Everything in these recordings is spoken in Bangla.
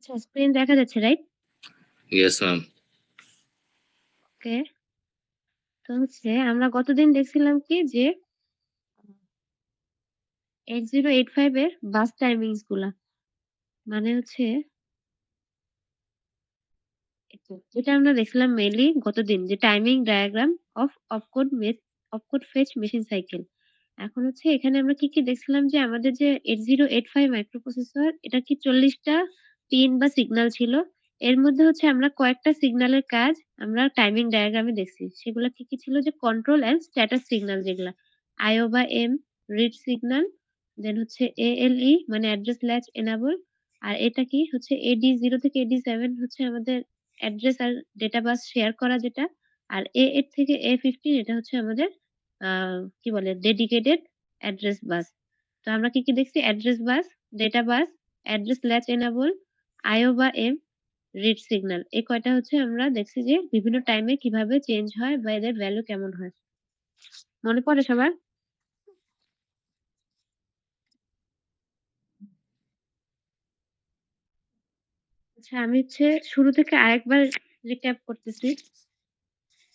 আচ্ছা, স্ক্রিন দেখা যাচ্ছে, রাইট? Yes ma'am. ওকে। তো হচ্ছে আমরা গতদিন দেখছিলাম কি যে 8085 এর বাস টাইমিংস গুলা। মানে হচ্ছে যেটা আমরা দেখছিলাম মেইনলি গতদিন যে timing diagram of opcode fetch machine cycle. এখন হচ্ছে এখানে আমরা কি দেখছিলাম যে আমাদের যে 8085 মাইক্রোপ্রসেসর এটা কি 40 টা পিন বা সিগন্যাল ছিল। এর মধ্যে হচ্ছে আমরা কয়েকটা সিগন্যালের কাজ আমরা টাইমিং ডায়াগ্রামে দেখছি। সেগুলা কি ছিল যে কন্ট্রোল অ্যান্ড স্ট্যাটাস সিগন্যাল যেগুলা। IO বা M রিড সিগন্যাল, দেন হচ্ছে ALE মানে অ্যাড্রেস ল্যাচ এনেবল, আর এটা কি হচ্ছে AD0 থেকে AD7 হচ্ছে আমাদের অ্যাড্রেস আর ডেটা বাস শেয়ার করা যেটা। আর A8 থেকে A15 এটা হচ্ছে আমাদের আ কি বলে ডেডিকেটেড অ্যাড্রেস বাস। তো আমরা কি দেখছি? অ্যাড্রেস বাস, ডেটা বাস, অ্যাড্রেস ল্যাচ এনেবল, IO বা M, রিড সিগন্যাল। এই কয়টা হচ্ছে আমরা দেখছি যে বিভিন্ন টাইমে কিভাবে চেঞ্জ হয় বা এদের ভ্যালু কেমন হয়। মনে পড়ে সবার? আচ্ছা, আমি হচ্ছে শুরু থেকে আরেকবার রিক্যাপ করতেছি।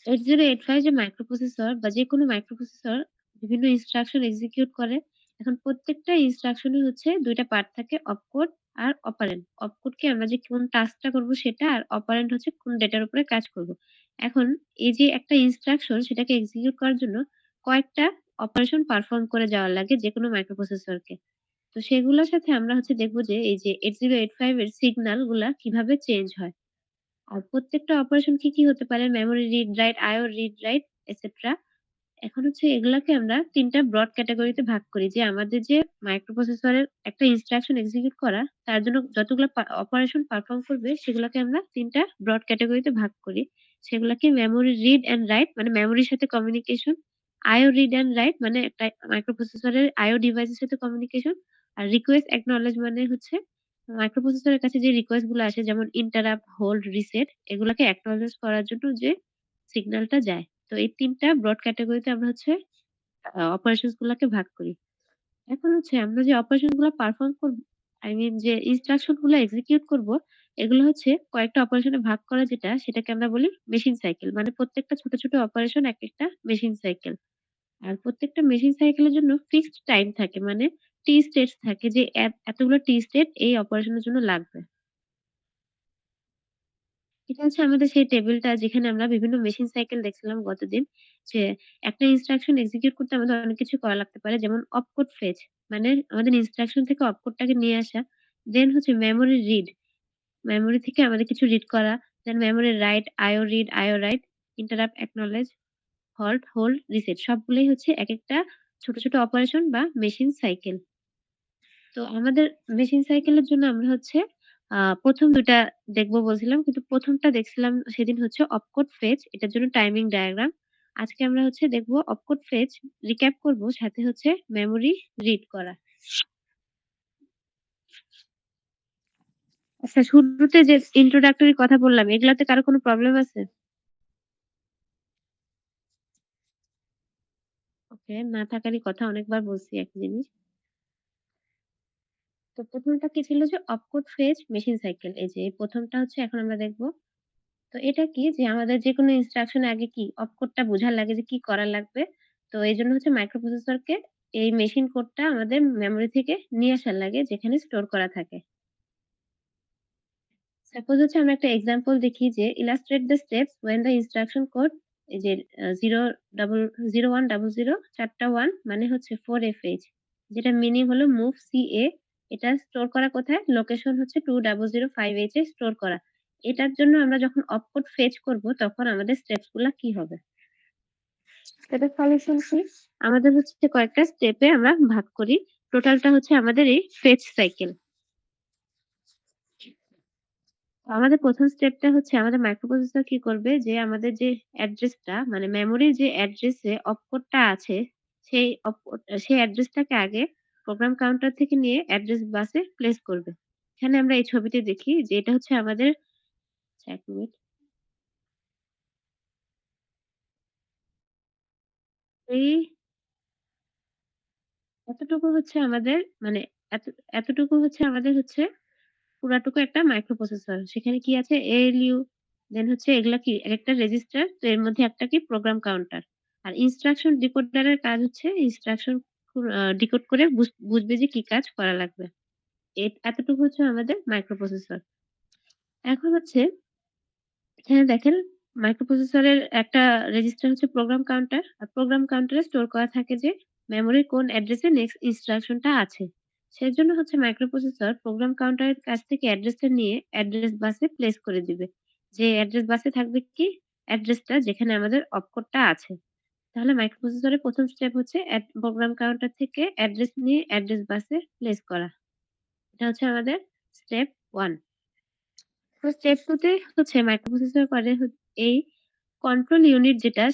8085 যে মাইক্রোপ্রসেসর বা যেকোনো মাইক্রোপ্রসেসর বিভিন্ন ইনস্ট্রাকশন এক্সিকিউট করে। এখন প্রত্যেকটা ইনস্ট্রাকশনই হচ্ছে ২ টা পার্ট থাকে, অপকোড আর অপারেন্ড। অপকোডকে আমরা যে কোন টাস্কটা করব সেটা, আর অপারেন্ড হচ্ছে কোন ডেটার উপরে কাজ করব। এখন এই যে একটা ইনস্ট্রাকশন সেটাকে এক্সিকিউট করার জন্য কয়েকটা অপারেশন পারফর্ম করে যাওয়া লাগে যেকোনো মাইক্রোপ্রসেসরকে। তো সেগুলোর সাথে আমরা হচ্ছে দেখব যে এই যে 8085 এর সিগন্যাল গুলা কিভাবে চেঞ্জ হয়। আর প্রত্যেকটা অপারেশন কি হতে পারে? Memory read write, IO read write etcetera. এখন হচ্ছে এগুলাকে আমরা ৩ টা ব্রড ক্যাটেগরিতে ভাগ করি যে আমাদের যে মাইক্রোপ্রসেসরের একটা ইনস্ট্রাকশন এক্সিকিউট করা তার জন্য যতগুলা অপারেশন পারফর্ম করবে সেগুলাকে আমরা ৩ টা ব্রড ক্যাটেগরিতে ভাগ করি। সেগুলাকে মেমোরি রিড অ্যান্ড রাইট মানে মেমোরির সাথে communication, IO read and right মানে একটা মাইক্রোপ্রসেসরের IO ডিভাইসের সাথে কমিউনিকেশন, আর রিকোয়েস্ট অ্যাকনলেজ মানে হচ্ছে মাইক্রোপ্রসেসরের কাছে যে রিকোয়েস্ট গুলো আসে যেমন ইন্টারাপ্ট, হোল্ড, রিসেট এগুলাকে অ্যাকনলেজ করার জন্য যে সিগন্যালটা যায়। তো এই ৩ টা ব্রড ক্যাটেগরিতে আমরা হচ্ছে অপারেশনস গুলাকে ভাগ করি। এখন হচ্ছে আমরা যে অপারেশন গুলা পারফর্ম করব, আই মিন যে ইনস্ট্রাকশন গুলা এক্সিকিউট করব, এগুলো হচ্ছে কয়েকটা অপারেশনে ভাগ করা যেটা সেটাকে আমরা বলি মেশিন সাইকেল। মানে প্রত্যেকটা ছোট অপারেশন একেকটা মেশিন সাইকেল। আর প্রত্যেকটা মেশিন সাইকেলের জন্য ফিক্সড টাইম থাকে। মানে টি স্টেটস থাকে যে এতগুলো টি স্টেট এই অপারেশনের জন্য লাগবে। এটা হচ্ছে আমাদের সেই টেবিলটা যেখানে আমরা বিভিন্ন মেশিন সাইকেল দেখছিলাম গতদিন। যে একটা ইনস্ট্রাকশন এক্সিকিউট করতে আমাদের অনেক কিছু করা লাগতে পারে। যেমন অপকোড ফেচ মানে আমাদের ইনস্ট্রাকশন থেকে অপকোডটাকে নিয়ে আসা। দেন হচ্ছে মেমোরি রিড। মেমোরি থেকে আমাদের কিছু রিড করা। Then memory write, IO write, interrupt acknowledge, halt, hold, reset সবগুলোই হচ্ছে একেকটা ছোট অপারেশন বা মেশিন সাইকেল। তো আমাদের মেশিন সাইকেলের জন্য আমরা হচ্ছে ১ম ২ টা দেখবো বলছিলাম। কিন্তু ১ম টা দেখছিলাম সেদিন হচ্ছে অপকোড ফেচ এটার জন্য টাইমিং ডায়াগ্রাম। আজকে আমরা হচ্ছে দেখবো অপকোড ফেচ, রিক্যাপ করব সাথে হচ্ছে মেমোরি রিড করা। আচ্ছা, শুরুতে যে ইন্ট্রোডাক্টরি কথা বললাম এগুলাতে কারো কোনো প্রবলেম আছে? ওকে, না থাকারই কথা, অনেকবার বলছি একই জিনিস। তো ১ম টা কি ছিল যে অপকোড ফেচ মেশিন সাইকেল। এই যে ১ম টা হচ্ছে এখন আমরা দেখব। তো এটা কি যে আমাদের যেকোনো ইনস্ট্রাকশন এর আগে কি অপকোডটা বোঝার লাগে যে কি করা লাগবে। তো এজন্য হচ্ছে মাইক্রোপ্রসেসরকে এই মেশিন কোডটা আমাদের মেমোরি থেকে নিয়ে আসার লাগে যেখানে স্টোর করা থাকে। সাপোজ হচ্ছে আমরা একটা এক্সাম্পল দেখি যে illustrate the steps when the instruction code এই যে 0100 4টা 1 মানে হচ্ছে 4FH, যেটা মিনিং হলো মুভ CA। এটা স্টোর করা কোথায়? লোকেশন হচ্ছে 2005H এ স্টোর করা। এটার জন্য আমরা যখন অপকোড ফেচ করব তখন আমাদের স্টেপস গুলা কি হবে? এটার সলিউশন কি? আমাদের হচ্ছে কয়েকটা স্টেপে আমরা ভাগ করি। টোটালটা হচ্ছে আমাদের এই ফেচ সাইকেল। আমাদের ১ম স্টেপটা হচ্ছে আমাদের মাইক্রোপ্রসেসর কি করবে যে আমাদের যে অ্যাড্রেসটা মানে মেমোরির যে অ্যাড্রেসে অপকোডটা আছে সেই অ্যাড্রেসটাকে আগে প্রোগ্রাম কাউন্টার থেকে নিয়ে অ্যাড্রেস বাসে প্লেস করবে। এখানে আমরা এই ছবিতে দেখি যে এটা হচ্ছে আমাদের, আচ্ছা ১ মিনিট। এই এতটুকু হচ্ছে আমাদের মানে এত এতটুকু হচ্ছে আমাদের হচ্ছে পুরাটুকু একটা মাইক্রোপ্রসেসর। সেখানে কি আছে ALU, দেন হচ্ছে এগুলা কি একেকটা রেজিস্টার, তো এর মধ্যে একটা কি প্রোগ্রাম কাউন্টার। আর ইনস্ট্রাকশন ডিকোডার এর কাজ হচ্ছে ইনস্ট্রাকশন ডিকোড করে বুঝবে যে কি কাজ করা লাগবে। এতটুকু হচ্ছে আমাদের মাইক্রোপ্রসেসর। এখন হচ্ছে এখানে দেখেন মাইক্রোপ্রসেসরের একটা রেজিস্টার হচ্ছে প্রোগ্রাম কাউন্টার। আর প্রোগ্রাম কাউন্টারে স্টোর করা থাকে যে মেমোরির কোন অ্যাড্রেসে নেক্সট ইনস্ট্রাকশনটা আছে। সেজন্য হচ্ছে মাইক্রোপ্রসেসর প্রোগ্রাম কাউন্টারের কাছ থেকে অ্যাড্রেসটা নিয়ে অ্যাড্রেস বাসে প্লেস করে দিবে। যে অ্যাড্রেস বাসে থাকবে কি অ্যাড্রেসটা যেখানে আমাদের অপকোডটা আছে। তাহলে মাইক্রোপ্রসেসরের ১ম স্টেপ হচ্ছে প্রোগ্রাম কাউন্টার থেকে অ্যাড্রেস নিয়ে অ্যাড্রেস বাসে প্লেস করা। এটা হচ্ছে আমাদের স্টেপ 1। তো স্টেপ 2 তে হচ্ছে মাইক্রোপ্রসেসর করে এই কন্ট্রোল ইউনিট যেটা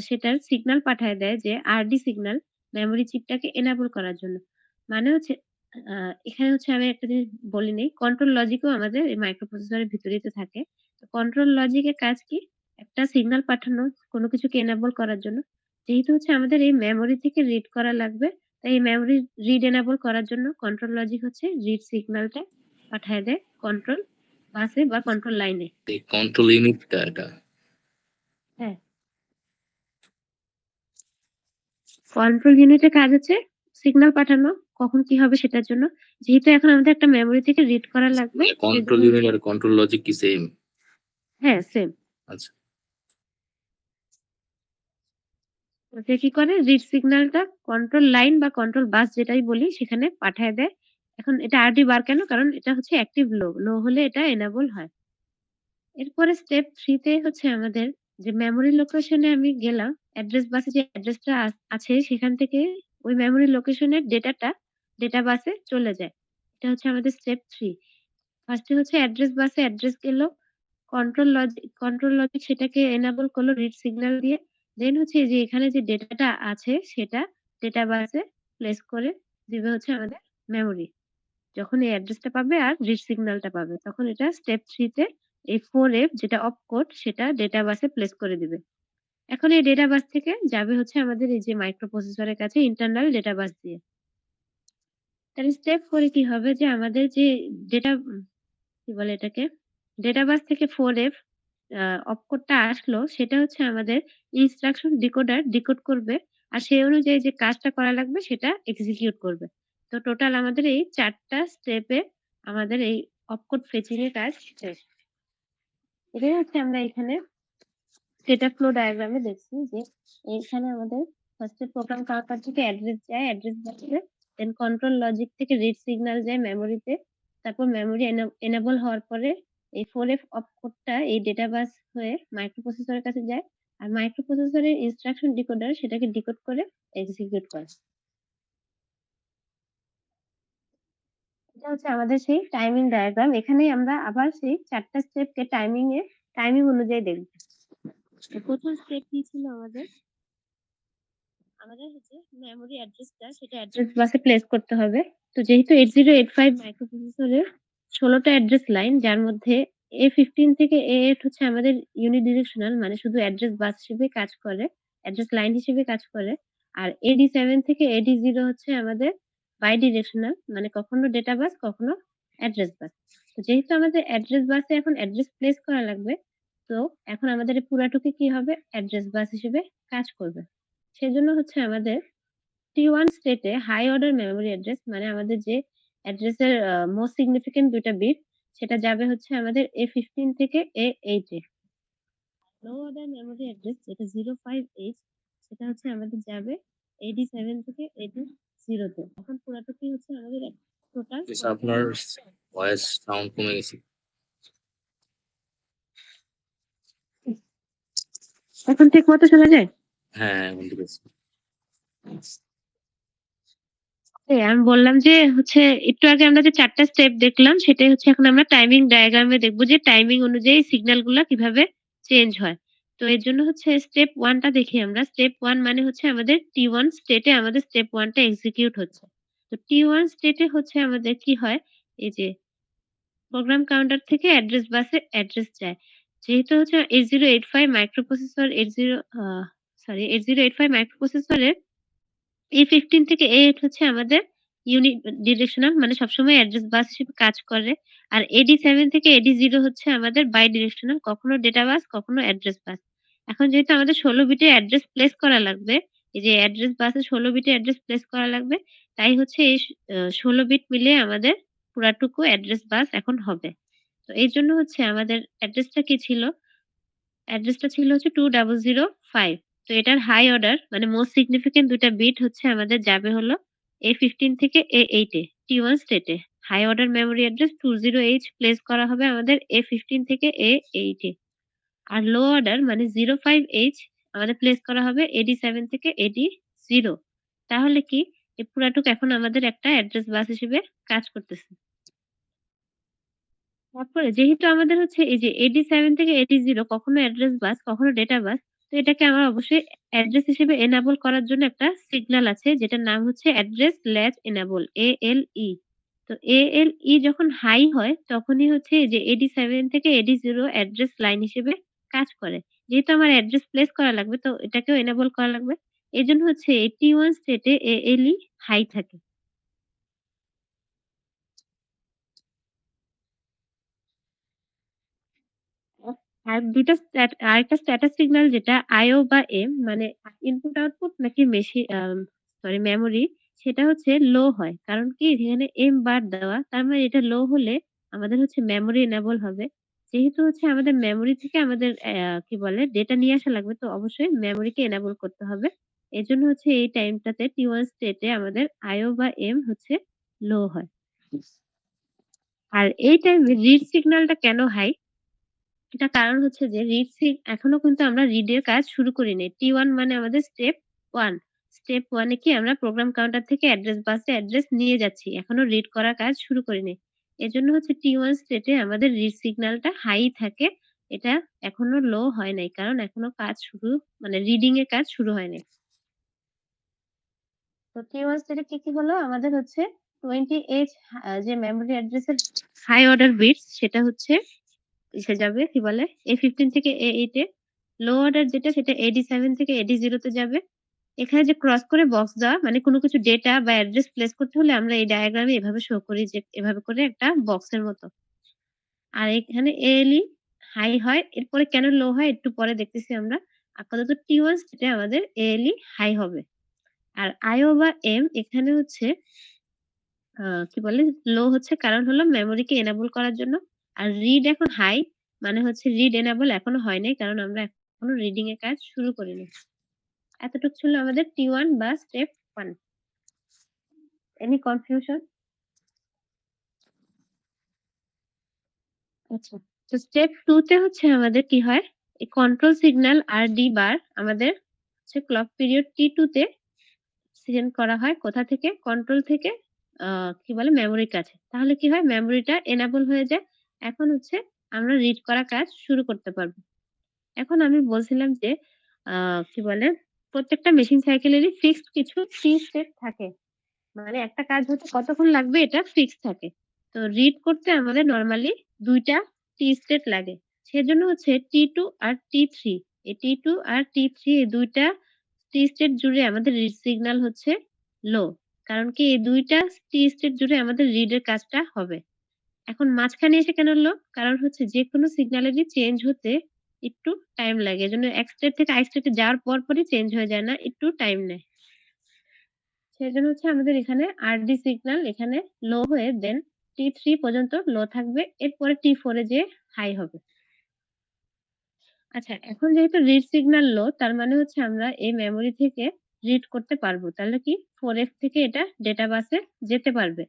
সেটার সিগন্যাল পাঠায় দেয় যে আরডি সিগন্যাল মেমোরি চিপটাকে এনেবল করার জন্য। মানে হচ্ছে এখানে হচ্ছে আমি একটা জিনিস বলে নেই, কন্ট্রোল লজিকও আমাদের এই মাইক্রোপ্রসেসরের ভিতরেই তো থাকে। তো কন্ট্রোল লজিকের কাজ কি? একটা সিগন্যাল পাঠানো কোনো কিছুকে এনেবল করার জন্য। যেহেতু হচ্ছে আমাদের এই মেমোরি থেকে রিড করা লাগবে, তাই এই মেমোরি রিড এনেবল করার জন্য কন্ট্রোল লজিক হচ্ছে রিড সিগন্যালটা পাঠায় দেয় কন্ট্রোল বাসে বা কন্ট্রোল লাইনে। এই কন্ট্রোল ইউনিটটা এটা হ্যাঁ। কন্ট্রোল ইউনিটের কাজ হচ্ছে সিগন্যাল পাঠানো, কখন কি হবে সেটার জন্য। যেহেতু এখন আমাদের একটা মেমোরি থেকে রিড করা লাগবে কন্ট্রোল সেজন্য ইউনিট আর কন্ট্রোল লজিক কি সেম? হ্যাঁ, সেম। আচ্ছা, সে কি করে রিড সিগন্যালটা কন্ট্রোল লাইন বা কন্ট্রোল বাস যেটাই বলি সেখানে পাঠায় দেয়। এখন এটা আরডি বার কেন? কারণ এটা হচ্ছে অ্যাক্টিভ লো। লো হলে এটা এনেবল হয়। এরপরে স্টেপ 3 তে হচ্ছে আমাদের যে মেমোরি লোকেশনে আমি গেলাম, অ্যাড্রেস বাসে যে অ্যাড্রেসটা আছে সেখান থেকে ওই মেমোরি লোকেশনের ডেটাটা ডেটা বাসে চলে যায়। এটা হচ্ছে আমাদের স্টেপ 3। ফার্স্ট এ হচ্ছে অ্যাড্রেস বাসে অ্যাড্রেস গেল। কন্ট্রোল লজিক সেটাকে এনেবল করলো রিড সিগন্যাল দিয়ে। দেন হচ্ছে যে এখানে যে ডেটাটা আছে সেটা ডেটা বাসে প্লেস করে দিবে হচ্ছে আমাদের মেমোরি। যখন এই অ্যাড্রেসটা পাবে আর রিড সিগন্যালটা পাবে তখন এটা স্টেপ 3 তে এই 4F যেটা অপ কোড সেটা ডেটা বাসে প্লেস করে দিবে। এখন এই ডেটা বাস থেকে যাবে হচ্ছে আমাদের এই যে মাইক্রোপ্রসেসরের কাছে ইন্টারনাল ডেটা বাস দিয়ে। তাহলে স্টেপ 4 এ কি হবে যে আমাদের যে ডেটা কি বলে এটাকে? ডেটা বাস থেকে 4F অপকোডটা আসলো সেটা হচ্ছে আমাদের ইনস্ট্রাকশন ডিকোডার ডিকোড করবে। আর সেই অনুযায়ী যে কাজটা করা লাগবে সেটা এক্সিকিউট করবে। তো টোটাল আমাদের এই ৪ টা স্টেপে আমাদের এই অপকোড ফেচিং এর কাজ শেষ। এটাই হচ্ছে আমরা এখানে ডেটা ফ্লো ডায়াগ্রামে দেখছি যে এখানে আমাদের ফার্স্ট এ প্রোগ্রাম কাউন্টার থেকে অ্যাড্রেস যায়, অ্যাড্রেস বাসে দেন কন্ট্রোল লজিক থেকে রিড সিগন্যাল যায় মেমোরিতে। তারপর মেমোরি এনেবল হওয়ার পরে এই 4F অপকোডটা এই ডেটা বাস হয়ে মাইক্রোপ্রসেসরের কাছে যায়। আর মাইক্রোপ্রসেসরের ইনস্ট্রাকশন ডিকোডার সেটাকে ডিকোড করে এক্সিকিউট করে। এটা হচ্ছে আমাদের সেই টাইমিং ডায়াগ্রাম। এখানেই আমরা আবার সেই ৪ টা স্টেপকে টাইমিং অনুযায়ী দেখব। তো ১ম স্টেপ কি ছিল আমাদের? আমাদের হচ্ছে মেমোরি অ্যাড্রেসটা সেটা অ্যাড্রেস বাসে প্লেস করতে হবে। তো যেহেতু 8085 মাইক্রোপ্রসেসরের ১৬ টা অ্যাড্রেস লাইন যার মধ্যে A15 থেকে A8 হচ্ছে আমাদের ইউনিডিরেকশনাল মানে শুধু অ্যাড্রেস বাস হিসেবে কাজ করে, অ্যাড্রেস লাইন হিসেবে কাজ করে। আর AD7 থেকে AD0 হচ্ছে আমাদের বাই ডিরেকশনাল মানে কখনো ডেটা বাস কখনো অ্যাড্রেস বাস। তো যেহেতু আমাদের অ্যাড্রেস বাসে এখন অ্যাড্রেস প্লেস করা লাগবে, তো এখন আমাদের এই পুরাটুকু কি হবে অ্যাড্রেস বাস হিসেবে কাজ করবে। সেজন্য হচ্ছে আমাদের T1 স্টেটে হাই অর্ডার মেমোরি অ্যাড্রেস মানে আমাদের যে অ্যাড্রেসের মোস্ট সিগনিফিক্যান্ট ২ টা বিট সেটা যাবে হচ্ছে আমাদের A15 থেকে A8 এ। লো অর্ডার মেমোরি অ্যাড্রেস যেটা 058 সেটা হচ্ছে আমাদের যাবে AD7 থেকে AD0 তে। এখন পুরাটুকুই হচ্ছে আমাদের টোটাল আপনার ভয়েস সাউন্ড কমে গেছে। এখন ঠিক মতো শোনা যায়? হ্যাঁ, বুঝতে পেরেছি। আমি বললাম যে হচ্ছে একটু আগে আমরা যে ৪ টা স্টেপ দেখলাম সেটাই হচ্ছে এখন আমরা টাইমিং ডায়াগ্রামে দেখব যে টাইমিং অনুযায়ী সিগন্যাল গুলা কিভাবে চেঞ্জ হয়। তো এর জন্য হচ্ছে স্টেপ 1 টা দেখি আমরা। স্টেপ 1 মানে হচ্ছে আমাদের T1 স্টেটে আমাদের স্টেপ 1 টা এক্সিকিউট হচ্ছে। তো T1 স্টেটে হচ্ছে আমাদের কি হয় এই যে প্রোগ্রাম কাউন্টার থেকে অ্যাড্রেস বাসে অ্যাড্রেস যায়। যেহেতু হচ্ছে 8085 মাইক্রোপ্রসেসর 8085 মাইক্রোপ্রসেসরের A15 থেকে A8 হচ্ছে আমাদের ইউনি ডিরেকশনাল মানে সবসময় অ্যাড্রেস বাস হিসেবে কাজ করে। আর AD7 থেকে AD0 হচ্ছে আমাদের বাই ডিরেকশনাল কখনো ডেটা বাস, কখনো অ্যাড্রেস বাস। এখন যেহেতু আমাদের 16 বিটের অ্যাড্রেস প্লেস করা লাগবে, এই যে অ্যাড্রেস বাসে 16 বিটের অ্যাড্রেস প্লেস করা লাগবে, তাই হচ্ছে এই 16 বিট মিলিয়ে আমাদের পুরাটুকু অ্যাড্রেস বাস এখন হবে। তো এইজন্য হচ্ছে আমাদের অ্যাড্রেসটা কি ছিল? অ্যাড্রেসটা ছিল হচ্ছে 2005। তো এটার হাই অর্ডার মানে মোস্ট সিগনিফিক্যান্ট ২ টা বিট হচ্ছে আমাদের যাবে হলো A15 থেকে A8 এ T1 স্টেটে। High order memory address 20H place করা হবে আমাদের A15 থেকে A8 এ। আর লো অর্ডার মানে 05H আমাদের প্লেস করা হবে AD7 থেকে AD0। তাহলে কি এই পুরাটুক এখন আমাদের একটা অ্যাড্রেস বাস হিসেবে কাজ করতেছে। তারপরে যেহেতু আমাদের হচ্ছে এই যে AD7 থেকে AD0 কখনো অ্যাড্রেস বাস, কখনো ডেটা বাস। তো এটাকে আমার অবশ্যই অ্যাড্রেস হিসেবে এনেবল করার জন্য একটা সিগন্যাল আছে যেটার নাম হচ্ছে অ্যাড্রেস ল্যাচ এনেবল ALE। তো ALE যখন হাই হয় তখনই হচ্ছে এই যে AD7 থেকে AD0 অ্যাড্রেস লাইন হিসেবে কাজ করে। যেহেতু আমার অ্যাড্রেস প্লেস করা লাগবে তো এটাকেও এনেবল করা লাগবে। এজন্য হচ্ছে এই T1 স্টেটে ALE হাই থাকে। আর ২ টা আরেকটা স্ট্যাটাস সিগন্যাল যেটা IO বা M মানে ইনপুট আউটপুট নাকি মেমোরি সেটা হচ্ছে লো হয়। কারণ কি এখানে M বার দেওয়া তার মানে এটা লো হলে আমাদের হচ্ছে মেমোরি এনেবল হবে। যেহেতু হচ্ছে আমাদের মেমোরি থেকে আমাদের কি বলে ডেটা নিয়ে আসা লাগবে তো অবশ্যই মেমোরিকে এনেবল করতে হবে। এজন্য হচ্ছে এই টাইমটাতে T1 স্টেটে আমাদের IO বা M হচ্ছে লো হয়। আর এই টাইমে রিড সিগন্যালটা কেন হাই? এটার কারণ হচ্ছে যে রিড সিগ এখনো কিন্তু আমরা রিড এর কাজ শুরু করিনি। T1 মানে আমাদের স্টেপ 1। স্টেপ 1 এ কি আমরা প্রোগ্রাম কাউন্টার থেকে অ্যাড্রেস বাসে অ্যাড্রেস নিয়ে যাচ্ছি। এখনো রিড করার কাজ শুরু করিনি। এজন্য হচ্ছে T1 স্টেটে আমাদের রিড সিগন্যালটা হাই থাকে। এটা এখনো লো হয় নাই। কারণ এখনো কাজ শুরু মানে রিডিং এর কাজ শুরু হয় নাই। তো T1 স্টেটে কি হলো? আমাদের হচ্ছে 20H যে মেমোরি অ্যাড্রেসের হাই অর্ডার বিটস সেটা হচ্ছে ইসে যাবে কি বলে A15 থেকে A8 এ। লো অর্ডার যেটা সেটা AD7 থেকে AD0 তে যাবে। এখানে যে ক্রস করে বক্স দেওয়া মানে কোন কিছু ডেটা বা অ্যাড্রেস প্লেস করতে হলে আমরা এই ডায়াগ্রামে এভাবে শো করি যে এভাবে করে একটা বক্সের মতো। আর এখানে ALE হাই হয়। এরপরে কেন লো হয় একটু পরে দেখতেছি আমরা। আপাতত T1 স্টেটে আমাদের ALE হাই হবে। আর IO বা M এখানে হচ্ছে কি বলে লো হচ্ছে কারণ হলো মেমোরিকে এনেবল করার জন্য। আর রিড এখন হাই মানে হচ্ছে রিড এনেবল এখনো হয় নাই। কারণ আমরা এখনো রিডিং এর কাজ শুরু করিনি। এতটুক ছিল আমাদের T1 বা স্টেপ 1। Any confusion? আচ্ছা। তো স্টেপ 2 তে হচ্ছে আমাদের কি হয়? এই কন্ট্রোল সিগন্যাল RD বার আমাদের হচ্ছে ক্লক পিরিয়ড T2 তে সেন্ড করা হয় কোথা থেকে? কন্ট্রোল থেকে আ কি বলে মেমোরির কাছে। তাহলে কি হয়? মেমোরিটা এনেবল হয়ে যায়। এখন হচ্ছে আমরা রিড করা কাজ শুরু করতে পারব। এখন আমি বলছিলাম যে আ কি বলে প্রত্যেকটা মেশিন সাইকেলেরই ফিক্সড কিছু টি স্টেপ থাকে। মানে একটা কাজ হতে কতক্ষণ লাগবে এটা ফিক্সড থাকে। তো রিড করতে আমাদের নরমালি ২ টা টি স্টেট লাগে। সেজন্য হচ্ছে T2 আর T3 এই T2 আর T3 এই ২ টা টি স্টেট জুড়ে আমাদের রিড সিগন্যাল হচ্ছে লো। কারণ কি এই ২ টা টি স্টেট জুড়ে আমাদের রিড এর কাজটা হবে। এখন মাঝখানে এসে কেন এলো? কারণ হচ্ছে যেকোনো সিগন্যালেরই চেঞ্জ হতে একটু টাইম লাগে। এজন্য এক স্টেট থেকে আরেক স্টেটে যাওয়ার পরপরই চেঞ্জ হয়ে যায় না, একটু টাইম নেয়। সেজন্য হচ্ছে আমাদের এখানে RD সিগন্যাল এখানে লো হয়ে দেন T3 পর্যন্ত লো থাকবে। এরপরে T4 এ যেয়ে হাই হবে। আচ্ছা এখন যেহেতু রিড সিগন্যাল লো তার মানে হচ্ছে আমরা এই মেমোরি থেকে রিড করতে পারবো। তাহলে কি 4F থেকে এটা ডেটা বাসে যেতে পারবে।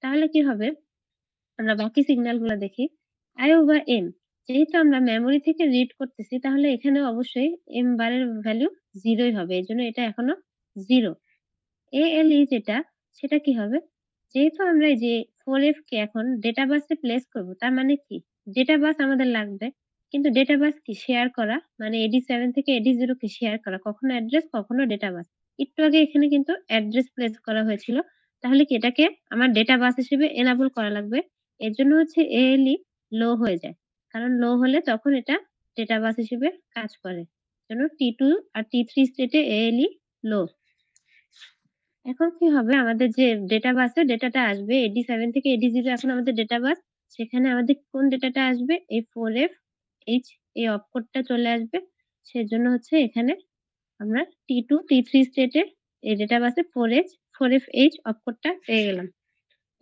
তাহলে কি হবে? আমরা বাকি সিগন্যাল গুলা দেখি। IO বা M যেহেতু আমরা মেমোরি থেকে রিড করতেছি তাহলে এখানে অবশ্যই M বারের ভ্যালু 0 ই হবে। এজন্য এটা এখনো 0। ALE যেটা সেটা কি হবে? যেহেতু আমরা এই যে 4F কে এখন ডেটা বাসে প্লেস করব তার মানে কি? ডেটা বাস আমাদের লাগবে। কিন্তু ডেটা বাস কি শেয়ার করা মানে AD7 থেকে AD0 কে শেয়ার করা। কখনো অ্যাড্রেস কখনো ডেটা বাস। একটু আগে এখানে কিন্তু অ্যাড্রেস প্লেস করা হয়েছিল। তাহলে কি এটাকে আমার ডেটা বাস হিসেবে এনেবল করা লাগবে। এর জন্য হচ্ছে ALE লো হয়ে যায়। কারণ লো হলে তখন এটা ডেটা বাস হিসেবে কাজ করে। জন্য T2 আর T3 স্টেটে ALE লো। এখন কি হবে আমাদের যে ডেটা বাসে ডেটাটা আসবে AD7 থেকে AD0 এখন আমাদের ডেটা বাস। সেখানে আমাদের কোন ডেটাটা আসবে? এই 4F H এই অপকোডটা চলে আসবে। সেজন্য হচ্ছে এখানে আমরা T2, T3 স্টেটে এই ডেটা বাসে 4F H অপকোডটা পেয়ে গেলাম।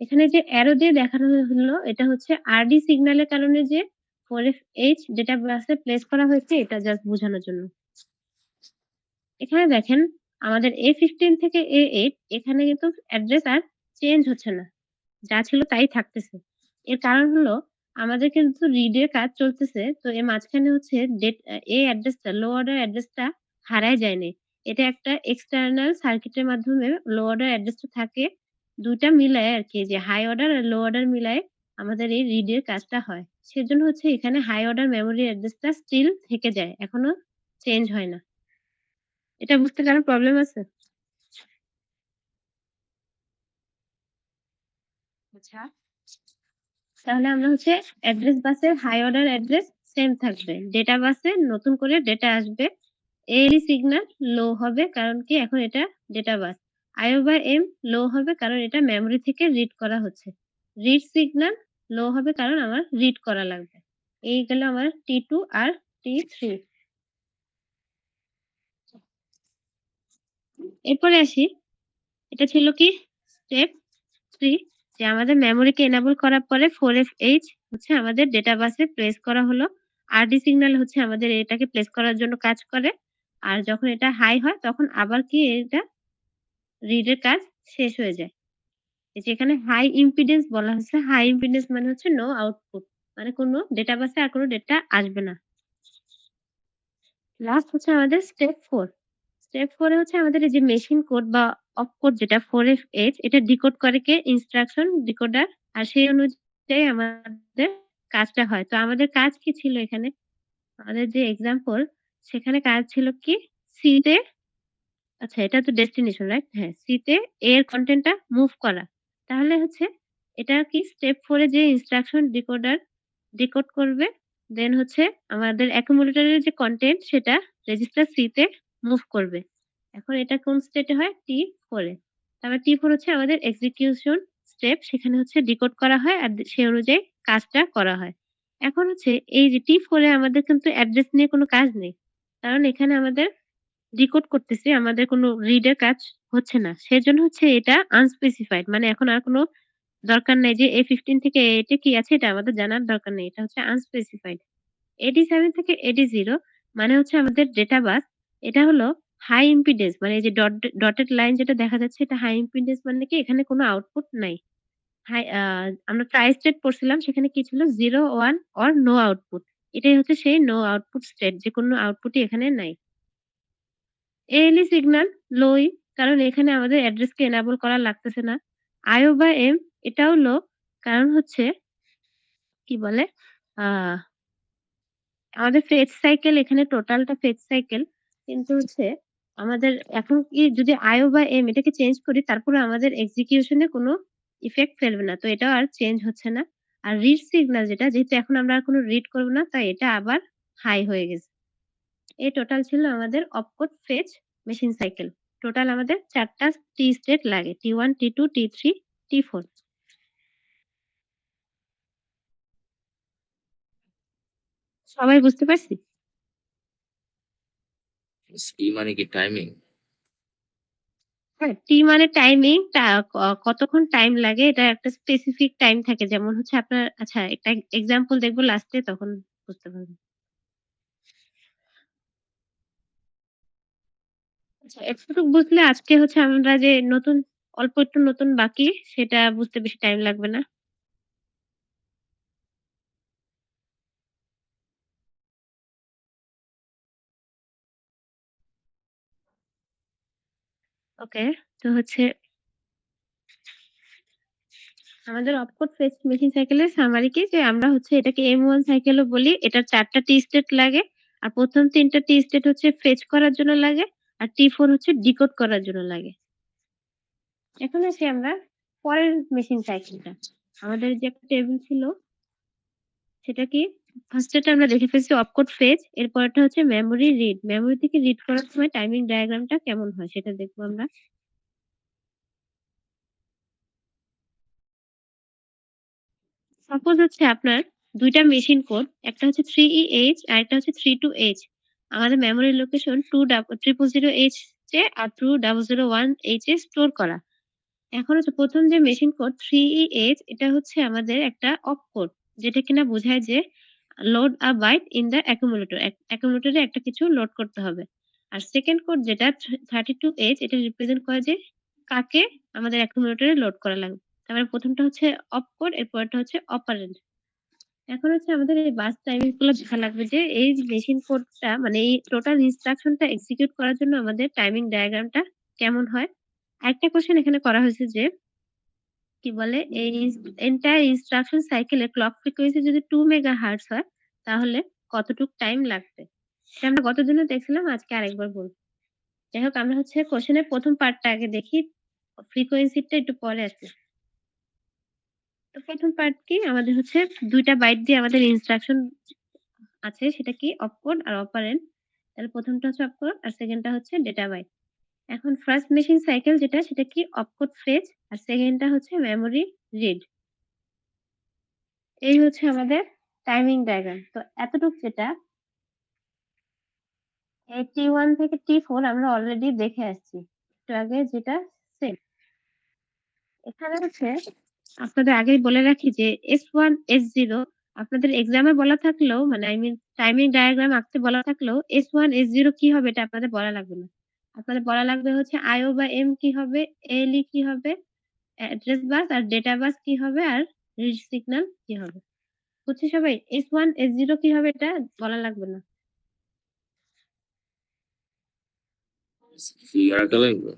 এখানে যে অ্যারো দিয়ে দেখানো হলো এটা হচ্ছে RD সিগন্যালের কারণে যে 4F H ডেটা বাসে প্লেস করা হয়েছে এটা জাস্ট বোঝানোর জন্য। এখানে দেখেন আমাদের A15 থেকে A8 এখানে কিন্তু অ্যাড্রেস আর চেঞ্জ হচ্ছে না। যা ছিল তাই থাকতেছে। এর কারণ হলো আমাদের কিন্তু রিড এর কাজ চলতেছে। তো এর মাঝখানে হচ্ছে এই অ্যাড্রেসটা লো অর্ডার অ্যাড্রেসটা হারায় যায়নি। এটা একটা এক্সটার্নাল সার্কিটের মাধ্যমে লো অর্ডার অ্যাড্রেসটা থাকে। ২ টা মিলায়ে আরকি যে হাই অর্ডার আর লো অর্ডার মিলায়ে আমাদের এই রিড এর কাজটা হয়। সেজন্য হচ্ছে এখানে হাই অর্ডার মেমোরি অ্যাড্রেসটা স্টিল থেকে যায়। এখনো চেঞ্জ হয় না। এটা বুঝতে কারো প্রবলেম আছে? আচ্ছা। তাহলে আমরা হচ্ছে অ্যাড্রেস বাসের হাই অর্ডার অ্যাড্রেস সেম থাকবে। ডেটা বাসে নতুন করে ডেটা আসবে। ALE সিগন্যাল লো হবে কারণ কি এখন এটা ডেটা বাস। IO বা M লো হবে কারণ এটা মেমোরি থেকে রিড করা হচ্ছে। রিড সিগন্যাল লো হবে কারণ আমার রিড করা লাগবে। এই গেল আমার T2 আর T3। এরপরে আসি এটা ছিল কি স্টেপ 3 যে আমাদের মেমোরিকে এনেবল করার পরে 4FH হচ্ছে আমাদের ডেটা বাসে প্লেস করা হলো। RD সিগন্যাল হচ্ছে আমাদের এটাকে প্লেস করার জন্য কাজ করে। আর যখন এটা হাই হয় তখন আবার কি এটা রিড এর কাজ শেষ হয়ে যায়। এই যে এখানে হাই ইম্পিডেন্স বলা হচ্ছে। হাই ইম্পিডেন্স মানে হচ্ছে নো আউটপুট। মানে কোনো ডেটা বাসে আর কোনো ডেটা আসবে না। লাস্ট হচ্ছে আমাদের স্টেপ 4 স্টেপ 4 এ হচ্ছে আমাদের এই যে মেশিন কোড বা অপ কোড যেটা 4FH এটা ডিকোড করে কে ইনস্ট্রাকশন ডিকোডার আর সেই অনুযায়ী আমাদের কাজটা হয়। তো আমাদের কাজ কি ছিল এখানে? আমাদের যে এক্সাম্পল সেখানে কাজ ছিল কি সি তে আচ্ছা এটা তো ডেস্টিনেশন রাইট? হ্যাঁ, সি তে A এর কনটেন্টটা মুভ করা। তাহলে হচ্ছে এটা কি স্টেপ 4 এ যে ইনস্ট্রাকশন ডিকোডার ডিকোড করবে। দেন হচ্ছে আমাদের অ্যাকুমুলেটরের যে কনটেন্ট সেটা রেজিস্টার সি তে মুভ করবে। এখন এটা কোন স্টেটে হয়? T4 এ। তারপর T4 হচ্ছে আমাদের এক্সিকিউশন স্টেপ সেখানে হচ্ছে ডিকোড করা হয় আর সে অনুযায়ী কাজটা করা হয়। এখন হচ্ছে এই যে T4 এ আমাদের কিন্তু অ্যাড্রেস নিয়ে কোনো কাজ নেই। কারণ এখানে আমাদের ডিকোড করতেছি আমাদের কোনো রিড এর কাজ হচ্ছে না। সেজন্য হচ্ছে এটা আনস্পেসিফাইড মানে এখন আর কোনো দরকার নাই যে A15 থেকে A8 এ কি আছে এটা আমাদের জানার দরকার নেই। এটা হচ্ছে আনস্পেসিফাইড। AD7 থেকে AD0 মানে হচ্ছে আমাদের ডেটা বাস। এটা হলো হাই ইম্পিডেন্স মানে এই যে ডটেড লাইন যেটা দেখা যাচ্ছে এটা হাই ইম্পিডেন্স মানে কি এখানে কোনো আউটপুট নাই। হাই আমরা ট্রাই স্টেট পড়ছিলাম সেখানে কি ছিল 0, 1 অর নো আউটপুট। এটাই হচ্ছে সেই নো আউটপুট স্টেট যে কোনো আউটপুটই এখানে নাই। ALE সিগন্যাল লোই কারণ এখানে আমাদের অ্যাড্রেসকে এনেবল করা লাগতেছে না। IO বা M এটাও লো কারণ হচ্ছে কি বলে আ আমাদের ফেজ সাইকেল এখানে টোটালটা ফেজ সাইকেল। কিন্তু হচ্ছে আমাদের এখন কি যদি IO বা M এটাকে চেঞ্জ করি তারপরে আমাদের এক্সিকিউশন এ কোনো ইফেক্ট ফেলবে না। তো এটাও আর চেঞ্জ হচ্ছে না। আর রিড সিগন্যাল যেটা যেহেতু এখন আমরা আর কোনো রিড করব না তাই এটা আবার হাই হয়ে গেছে। এই টোটাল ছিল আমাদের opcode phase machine cycle. Total আমাদের ৪ টা টি স্টেট লাগে। T1, T2, T3, T4 সবাই বুঝতে পারছি? ই মানে কি টাইমিং? হ্যাঁ, টি মানে টাইমিং টা কতক্ষণ টাইম লাগে এটা একটা স্পেসিফিক টাইম থাকে। যেমন হচ্ছে আপনার আচ্ছা একটা এক্সাম্পল দেখব লাস্টে তখন বুঝতে পারবেন। আচ্ছা এতটুকু বুঝলে আজকে হচ্ছে আমরা যে নতুন অল্প একটু নতুন বাকি সেটা বুঝতে বেশি টাইম লাগবে না। ওকে। তো হচ্ছে আমাদের অপকোড ফেজ মেশিন সাইকেলের সামারি কি যে আমরা হচ্ছে এটাকে M1 সাইকেলও বলি। এটার ৪ টা টি স্টেট লাগে। আর ১ম ৩ টা টি স্টেট হচ্ছে ফেচ করার জন্য লাগে। আর T4 হচ্ছে ডিকোড করার জন্য লাগে। এখন আসি আমরা পরের মেশিন সাইকেলটা। আমাদের যে একটা টেবিল ছিল সেটা কি ফার্স্ট এটা আমরা দেখে ফেলছি অপকোড ফেচ এর পরেরটা হচ্ছে মেমোরি রিড। মেমোরি থেকে রিড করার সময় টাইমিং ডায়াগ্রামটা কেমন হয় সেটা দেখবো আমরা। সাপোজ হচ্ছে আপনার ২ টা মেশিন কোড, একটা হচ্ছে 3EH আরেকটা হচ্ছে 32H। আমাদের মেমোরি লোকেশন 2000H এ আর 2001H এ স্টোর করা। এখন হচ্ছে ১ম যে মেশিন কোড 3EH এটা হচ্ছে আমাদের একটা অপ কোড। যেটা কিনা বোঝায় যে load a byte in the accumulator. অ্যাকুমুলেটরে একটা কিছু লোড করতে হবে। আর সেকেন্ড কোড যেটা 32H এটা রিপ্রেজেন্ট করে যে কাকে আমাদের অ্যাকুমুলেটরে লোড করা লাগবে। তার মানে ১ম টা হচ্ছে অপ কোড, এর পরেরটা হচ্ছে অপারেন্ড। এখন হচ্ছে আমাদের এই বাস টাইমিং গুলো দেখা লাগবে যে এই মেশিন কোডটা মানে এই টোটাল ইনস্ট্রাকশনটা এক্সিকিউট করার জন্য আমাদের টাইমিং ডায়াগ্রামটা কেমন হয়? আরেকটা কোয়েশ্চেন এখানে করা হয়েছে যে কি বলে এই এন্টায়ার ইনস্ট্রাকশন সাইকেল এর ক্লক ফ্রিকোয়েন্সি যদি 2 মেগাহার্টজ হয় তাহলে কতটুক টাইম লাগবে? এটা আমরা গত দিনও দেখছিলাম, আজকে আরেকবার বলব। যাই হোক আমরা হচ্ছে কোয়েশ্চেনের ১ম পার্টটা আগে দেখি। ফ্রিকোয়েন্সিটা একটু পরে আসবে। তো ১ম পার্ট কি? আমাদের হচ্ছে ২ টা বাইট দিয়ে আমাদের ইনস্ট্রাকশন আছে, সেটা কি অপকোড আর অপারেন্ড। তাহলে ১ম টা হচ্ছে অপকোড আর সেকেন্ড টা হচ্ছে ডেটা বাইট। এখন ফার্স্ট মেশিন সাইকেল যেটা সেটা কি অপকোড ফেচ আর সেকেন্ড টা হচ্ছে মেমোরি রিড। এই হচ্ছে আমাদের টাইমিং ডায়াগ্রাম। তো এতটুক যেটা এই T1 থেকে T4 আমরা অলরেডি দেখে আসছি। একটু আগে যেটা সেম। এখানে হচ্ছে আপনাদের আগেই বলে রাখি যে S1, S0 আপনাদের এক্সামে বলা থাকলেও মানে I mean টাইমিং ডায়াগ্রাম আঁকতে বলা থাকলেও S1, S0 কি হবে এটা আপনাদের বলা লাগবে না। আপনাদের বলা লাগবে হচ্ছে IO বা M কি হবে, ALE কি হবে, অ্যাড্রেস বাস আর ডেটা বাস কি হবে আর রিড সিগন্যাল কি হবে। বুঝছি সবাই? S1, S0 কি হবে এটা বলা লাগবে না। ফিগার আঁকা লাগবে?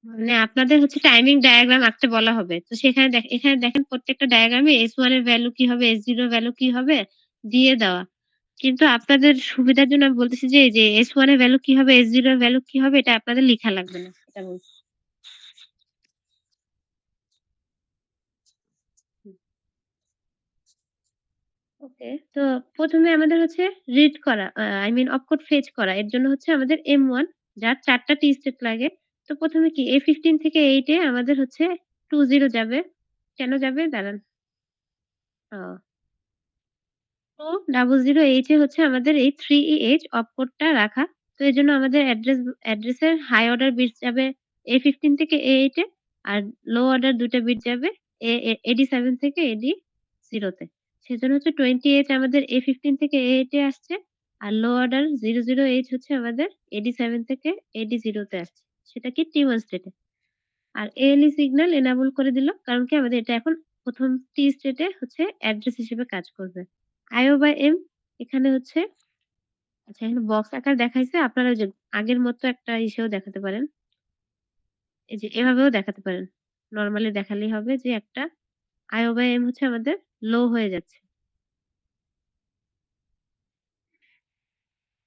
মানে আপনাদের হচ্ছে টাইমিং ডায়াগ্রাম আঁকতে বলা হবে। তো সেখানে এখানে দেখেন প্রত্যেকটা ডায়াগ্রামে S1 এর ভ্যালু কি হবে, S0 এর ভ্যালু কি হবে দিয়ে দেওয়া। কিন্তু আপনাদের সুবিধার জন্য আমি বলতেছি যে এই যে S1 এর ভ্যালু কি হবে, S0 এর ভ্যালু কি হবে এটা আপনাদের লিখা লাগবে না। এটা বলছি। হুম, ওকে। তো ১ম এ আমাদের হচ্ছে রিড করা I mean অপকোড ফেচ করা। এর জন্য হচ্ছে আমাদের M1 যার ৪ টা টি স্টেট লাগে। তো ১ম এ কি A15 থেকে 8 এ আমাদের হচ্ছে 20 যাবে। কেন যাবে দাঁড়ান। ও 2008 এ হচ্ছে আমাদের এই 3EH অপকোডটা রাখা। তো এজন্য আমাদের অ্যাড্রেসের হাই অর্ডার বিটস যাবে A15 থেকে A8 এ আর লো অর্ডার ২ টা বিট যাবে AD7 থেকে AD0 তে। সেজন্য হচ্ছে 28 আমাদের A15 থেকে A8 এ আসছে। আর লো অর্ডার 00H হচ্ছে আমাদের AD7 থেকে AD0 তে আসছে। সেটা কি T1 স্টেটে। আর ALE সিগন্যাল এনাবল করে দিল। কারণ কি আমাদের এটা এখন ১ম টি স্টেটে হচ্ছে অ্যাড্রেস হিসেবে কাজ করবে। IO by M এখানে হচ্ছে আচ্ছা এখানে বক্স আকার দেখাইছে। আপনারা ওই যে আগের মতো একটা ইসেও দেখাতে পারেন। এই যে এভাবেও দেখাতে পারেন। নরমালি দেখালেই হবে যে একটা IO by M হচ্ছে আমাদের লো হয়ে যাচ্ছে।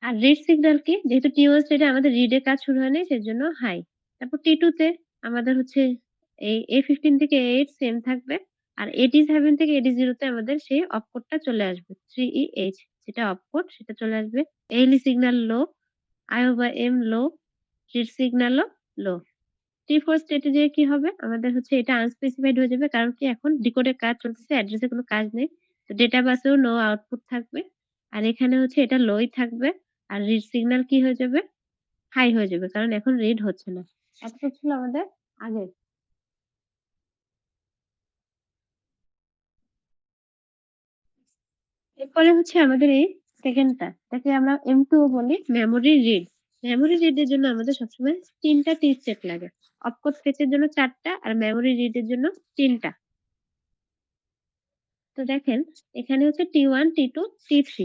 আর রিড সিগন্যাল কি? যেহেতু T1 স্টেটে আমাদের রিড এর কাজ শুরু হয়নি সেজন্য হাই। তারপর T2 তে আমাদের হচ্ছে এই A15 থেকে A8 সেম থাকবে। আর AD7 থেকে AD0 তে আমাদের সেই অপকোডটা চলে আসবে। 3EH যেটা অপকোড সেটা চলে আসবে। ALE signal low, IO by M low, read সিগন্যালও লো। T4 স্টেটে যেয়ে কি হবে? আমাদের হচ্ছে এটা আনস্পেসিফাইড হয়ে যাবে। কারণ কি এখন ডিকোডের কাজ চলতেছে, অ্যাড্রেসে কোনো কাজ নেই। তো ডেটা বাসেও নো আউটপুট থাকবে। আর এখানে হচ্ছে এটা লোই থাকবে। আর রিড সিগন্যাল কি হয়ে যাবে? হাই হয়ে যাবে। কারণ এখন রিড হচ্ছে না। এতটুক ছিল আমাদের আগের। এরপরে হচ্ছে আমাদের এই সেকেন্ডটা। এটাকে আমরা M2 ও বলি মেমোরি রিড। মেমোরি রিড এর জন্য আমাদের সবসময় ৩ টা টি স্টেট লাগে। অপকোড ফেচ এর জন্য ৪ টা আর মেমোরি রিড এর জন্য ৩ টা। তো দেখেন এখানে হচ্ছে T1, T2, T3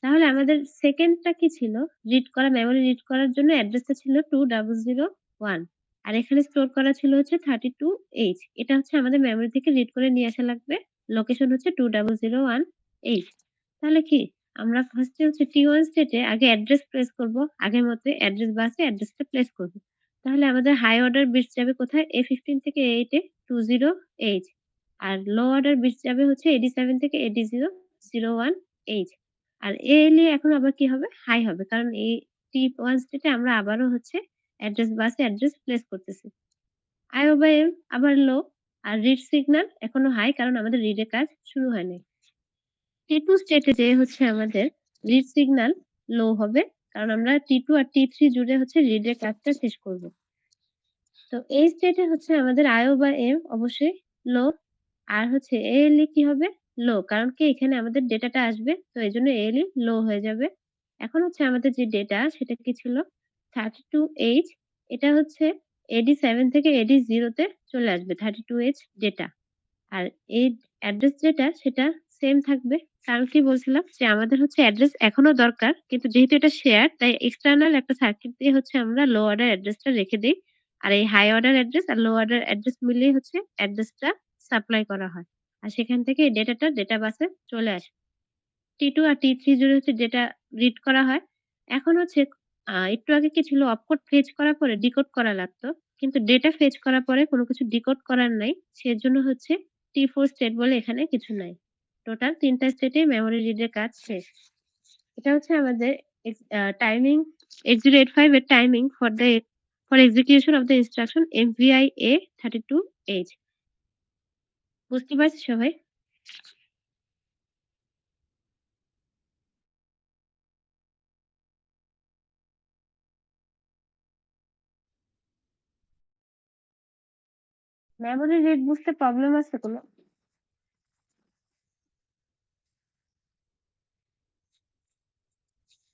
তাহলে আমাদের সেকেন্ডটা কি ছিল? রিড করা মেমোরি রিড করার জন্য অ্যাড্রেসটা ছিল 2001 আর এখানে স্টোর করা ছিল হচ্ছে 32H এটা হচ্ছে আমাদের মেমোরি থেকে রিড করে নিয়ে আসা লাগবে। লোকেশন হচ্ছে 2001H তাহলে কি আমরা ফার্স্টে হচ্ছে T1 স্টেটে আগে অ্যাড্রেস প্লেস করব। আগের মতই অ্যাড্রেস বাসে অ্যাড্রেসটা প্লেস করব। তাহলে আমাদের হাই অর্ডার বিটস যাবে কোথায়? A15 থেকে A8 এ 20H আর লো অর্ডার বিটস যাবে হচ্ছে AD7 থেকে AD001H আর ALE এখন আবার কি হবে? হাই হবে। কারণ এই T1 স্টেটে আমরা আবারও হচ্ছে অ্যাড্রেস বাসে অ্যাড্রেস প্লেস করতেছি। IO/M আবার লো। আর রিড সিগন্যাল এখনো হাই কারণ আমাদের রিড এর কাজ শুরু হয় নাই। T2 স্টেটে যেয়ে হচ্ছে আমাদের রিড সিগন্যাল লো হবে। কারণ আমরা T2 আর T3 জুড়ে হচ্ছে রিড এর কাজটা শেষ করব। তো এই স্টেটে হচ্ছে আমাদের IO বা M অবশ্যই লো। আর হচ্ছে ALE কি হবে? লো। কারণ কি এখানে আমাদের ডেটাটা আসবে। তো এজন্য ALE লো হয়ে যাবে। এখন হচ্ছে আমাদের যে ডেটা সেটা কি ছিল? 32H এটা হচ্ছে AD7 থেকে AD0 তে চলে আসবে 32H ডেটা। আর এই অ্যাড্রেস যেটা সেটা সেম থাকবে। কারণ কি বলছিলাম যে আমাদের হচ্ছে অ্যাড্রেস এখনো দরকার। কিন্তু যেহেতু এটা শেয়ার তাই এক্সটার্নাল একটা সার্কিট দিয়ে হচ্ছে আমরা লো অর্ডার অ্যাড্রেসটা রেখে দেই। আর এই হাই অর্ডার অ্যাড্রেস আর লো অর্ডার অ্যাড্রেস মিলিয়ে হচ্ছে অ্যাড্রেসটা সাপ্লাই করা হয়। আর সেখান থেকে এই ডেটাটা ডেটা বাসে চলে আসে। T2 আর T3 জুড়ে হচ্ছে ডেটা রিড করা হয়। এখন হচ্ছে একটু আগে কি ছিল অপকোড ফেচ করার পরে ডিকোড করা লাগতো। কিন্তু ডেটা ফেচ করার পরে কোন কিছু ডিকোড করার নাই। সেজন্য হচ্ছে T4 স্টেট বলে এখানে কিছু নাই। টোটাল ৩ টা স্টেটেই মেমোরি রিড এর কাজ শেষ। এটা হচ্ছে আমাদের টাইমিং 8085 এর timing for execution of the instruction MVI A32H বুঝতে পারছি সবাই? মেমোরি রিড বুঝতে প্রবলেম আছে কোনো?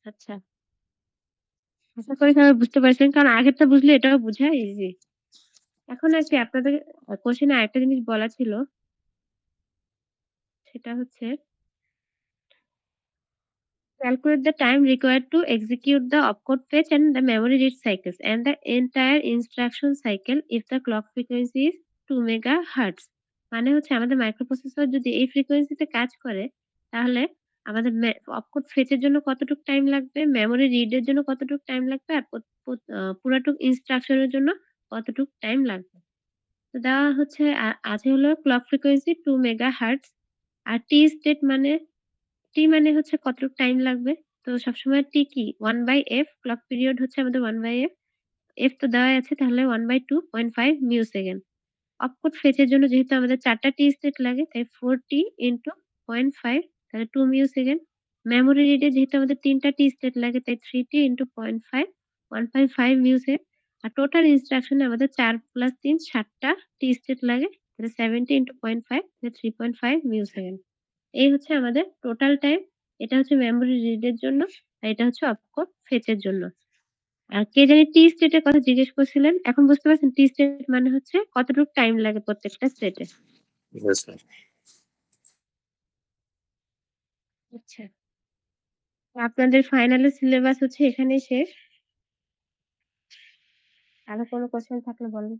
আচ্ছা। আশা করি সবাই বুঝতে পারছেন। কারণ আগেরটা বুঝলে এটাও বুঝা ইজি। এখন আরকি আপনাদের কোয়েশ্চেন এ আরেকটা জিনিস বলা ছিল। সেটা হচ্ছে calculate the time required to execute the opcode fetch and the memory read cycles and the entire instruction cycle if the clock frequency is 2 megahertz মানে হচ্ছে আমাদের মাইক্রোপ্রসেসর যদি এই ফ্রিকোয়েন্সিতে কাজ করে তাহলে আমাদের opcode fetch এর জন্য কতটুক টাইম লাগবে, মেমোরি রিড এর জন্য কতটুক টাইম লাগবে আর পুরাটুক ইনস্ট্রাকশন এর জন্য কতটুক টাইম লাগবে। তো দেওয়া হচ্ছে আছে হলো ক্লক ফ্রিকোয়েন্সি 2 মেগাহার্টজ আর টি স্টেট মানে টি মানে হচ্ছে কতটুক টাইম লাগবে। তো সবসময় টি কি 1/f ক্লক পিরিয়ড হচ্ছে আমাদের 1/f। f তো দেওয়াই আছে তাহলে 1/2.5 মিলিসেকেন্ড। অপকোড ফেচের জন্য যেহেতু আমাদের ৪ টা টি স্টেট লাগে তাই 4t ইনটু 0.5 তাহলে 2 মিলিসেকেন্ড। মেমোরি রিডে যেহেতু আমাদের ৩ টা টি স্টেট লাগে তাই 3t ইনটু 0.5 1.5 মিলিসেকেন্ড। আর টোটাল ইনস্ট্রাকশনে আমাদের ৪ প্লাস ৩ ৭ টা টি স্টেট লাগে। তাহলে 70 ইনটু 0.5 তাহলে 3.5 মিলিসেকেন্ড। এই হচ্ছে আমাদের টোটাল টাইম। এটা হচ্ছে মেমোরি রিড এর জন্য আর এটা হচ্ছে অপকোড ফেচ এর জন্য। আর কে জানি টি স্টেট এর কথা জিজ্ঞেস করছিলেন। এখন বুঝতে পারছেন টি স্টেট মানে হচ্ছে কতটুকু টাইম লাগে প্রত্যেকটা স্টেটে। Yes, ma'am. আচ্ছা। তো আপনাদের ফাইনালের সিলেবাস হচ্ছে এখানেই শেষ। আরো কোনো কোয়েশ্চেন থাকলে বলেন।